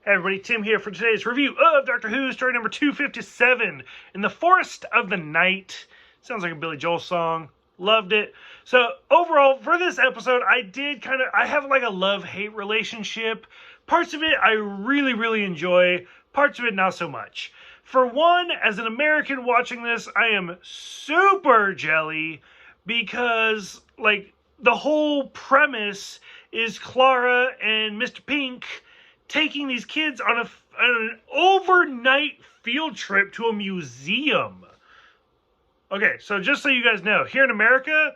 Hey everybody, Tim here for today's review of Doctor Who, story number 257, In the Forest of the Night. Sounds like a Billy Joel song. Loved it. So overall, for this episode, I have like a love-hate relationship. Parts of it I really enjoy, parts of it not so much. For one, as an American watching this, I am super jelly because, like, the whole premise is Clara and Mr. Pink taking these kids on an overnight field trip to a museum. Okay, so just so you guys know, here in America,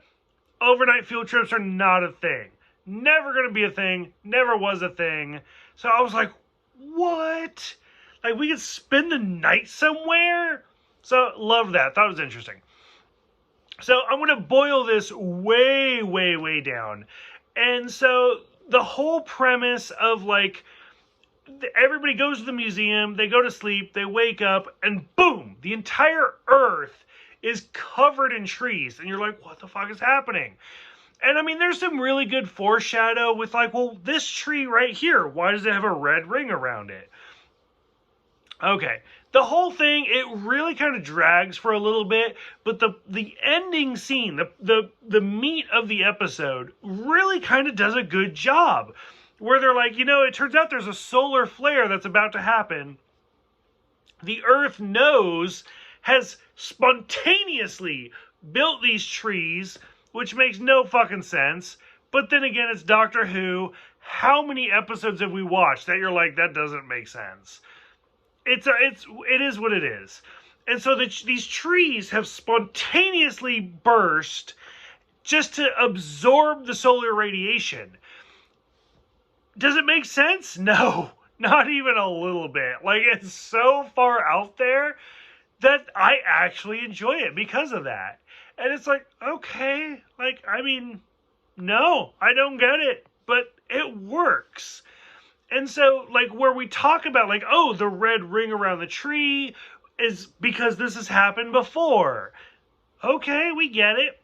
overnight field trips are not a thing. Never going to be a thing. Never was a thing. So I was like, what? Like, we could spend the night somewhere? So, love that. Thought it was interesting. So, I'm going to boil this way down. And so, the whole premise of, like, everybody goes to the museum, they go to sleep, they wake up, and boom, the entire earth is covered in trees. And you're like, what the fuck is happening? And I mean, there's some really good foreshadow with like, well, this tree right here, why does it have a red ring around it? Okay, the whole thing, it really kind of drags for a little bit, but the ending scene, the meat of the episode really kind of does a good job. Where they're like, it turns out there's a solar flare that's about to happen. The Earth has spontaneously built these trees, which makes no fucking sense. But then again, it's Doctor Who. How many episodes have we watched that you're like, that doesn't make sense? It is what it is. And so these trees have spontaneously burst just to absorb the solar radiation. Does it make sense? No, not even a little bit. Like, it's so far out there that I actually enjoy it because of that. And it's like, okay, like, I mean, no, I don't get it, but it works. And so, like, where we talk about, like, oh, the red ring around the tree is because this has happened before. Okay, we get it.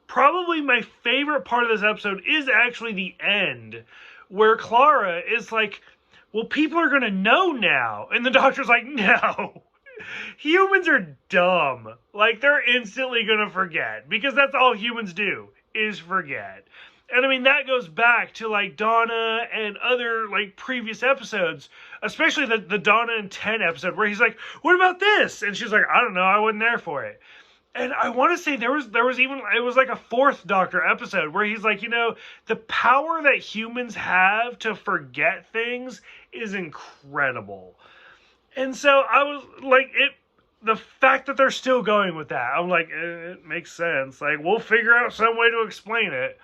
Probably my favorite part of this episode is actually the end, where Clara is like, well, people are going to know now. And the Doctor's like, no. Humans are dumb. Like, they're instantly going to forget. Because that's all humans do, is forget. And I mean, that goes back to, like, Donna and other, like, previous episodes. Especially the Donna and 10 episode, where he's like, what about this? And she's like, I don't know, I wasn't there for it. And I want to say there was even, it was like a fourth Doctor episode where he's like, the power that humans have to forget things is incredible. And so I was like, the fact that they're still going with that, I'm like, it makes sense. Like, we'll figure out some way to explain it.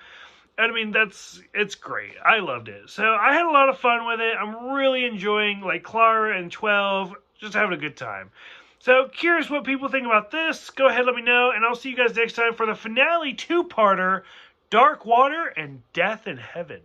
And I mean, it's great. I loved it. So I had a lot of fun with it. I'm really enjoying, like, Clara and 12, just having a good time. So, curious what people think about this. Go ahead, let me know, and I'll see you guys next time for the finale two-parter, Dark Water and Death in Heaven.